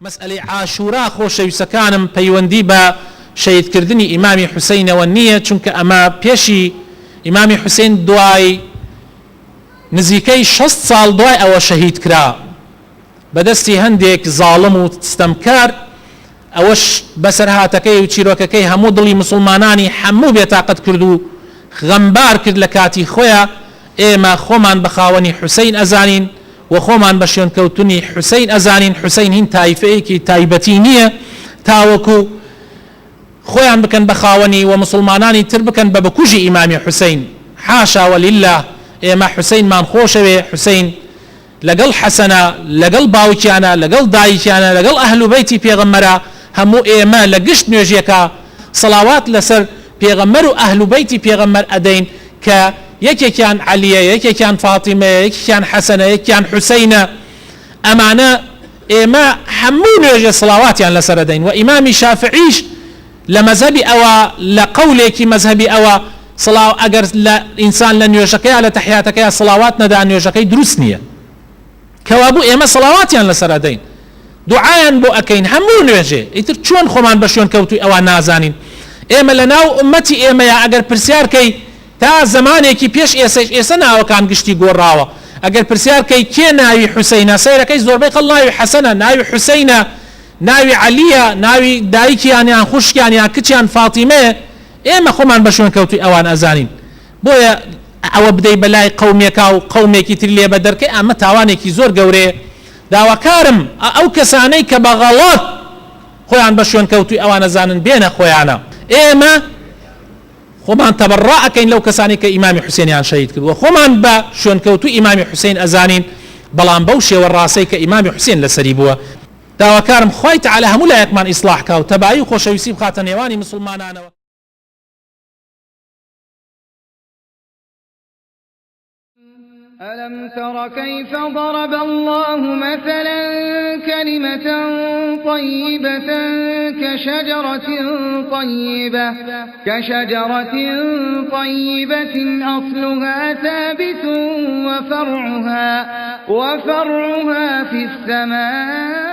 مسألة عاشورا خۆشەویستەکانم پەیوەندی بە شەهیدکردنی ئیمامی حوسەینەوە نییە، چونکە ئەمە پێشی ئیمامی حوسەین دوای نزیکەی 6 ساڵ دوای ئەوە شەهید کرا بەدەستی هەندێک زاڵم و ستەمکار. ئەوەش بەسەر هاتەکەی و چیرۆکەکەی هەموو دڵی مسلمانانی هەموو بێتاقەت کرد و غەمبار کرد لە کاتی خۆیان. ئێمە خۆمان بە خاوەنی حوسەین ئەزانین و خۆمان بە شوێنکەوتنی حوسەین ئەزانین. حوسەین هین تایفەیەکی تایبەتی نییە تاوەکو خۆیان بکەن بە خاوەنی و مسلمانانی تر بکەن بە بکوژی ئیمامی حوسەین. حاشا وەلیلا، ئێمە حوسەینمان خۆشەوێ. حوسەین لەگەڵ حەسەنە، لەگەڵ باوکیانە، لەگەڵ دایکیانە، لەگەڵ ئەهل و بەیتی پێغەمبەرە. هەموو ئێمە لە گشت نوێژیەکە سەڵاوات لەسەر پێغەمبەر و ئەهل و بەیتی پێغەمبەر ئەدەین کە یەکێکیان عەلیە، یەکێکیان فاتیمەیە، یەکێکیان حەسەنە، یەکێکیان حوسەینە. ئەمانە ئێمە هەموو نوێژە سەڵاواتیان لەسەر ئەدەین. و ئیمامی شافعیش لە مەذهبی ئەوە، لە قەولێکی مەذهبی ئەوە، سڵاو ئەگەر لە ئینسان لە نوێژەکەیە لە تەحیاتەکەیە سەڵاوات نەدا نوێژەکەی دروست نییە. کەوابوو ئێمە سەڵاواتیان لەسەر ئەدەین، دوعایان بۆ ئەکەین هەموو نوێژێ. ئیتر چۆن خۆمان بە شوێن کەوتووی ئەوە نازانین؟ ئێمە لە ناو ئومەتی ئێمەیە ئەگەر پرسیارکەی تا زمانێکی پێش ئێستا ناوەکان گشتی گۆڕاوە. ئەگەر پرسیارکەی کێ ناوی حوسەینە، سەیرەکەی زۆربەی خەڵ ناوی حەسەنە، ناوی حوسەینە، ناوی عەلیە، ناوی دایکیان یان خوشکیان یان کچیان فاتیمەیە. ئێمە خۆمان بە شوێن کەوتووی ئەوان ئەزانین. بۆیە ئەوە بدەی بەلای قەومێکا و قەومێکی تر لێ بە دەرکەی ئەمە تاوانێکی زۆر گەورەیە. داواکارم ئەو کەسانەی کە بە غەڵەت خۆیان بە شوێن کەوتووی ئەوان ئەزانن بێنە خۆیانە. ئێمە خۆمان تەبەڕا ئەکەین لەو کەسانی کە ئیمامی حوسێنیان شەهید کردووە، خۆمان بە شوێن کەوتووی ئیمامی حوسێن ئەزانین، بەڵام بەو شێوە ڕاستەی کە ئیمامی حوسێن لەسەری بووە. داواکارم خوای تەعالە هەموو لایەکمان ئیسلاح کا و تەبایی و خۆشەویستی بخاتە نێوانی مسلمانانەوە. ألم تر كيف ضرب الله مثلا كلمة طيبة كشجرة طيبة أصلها ثابت وفرعها في السماء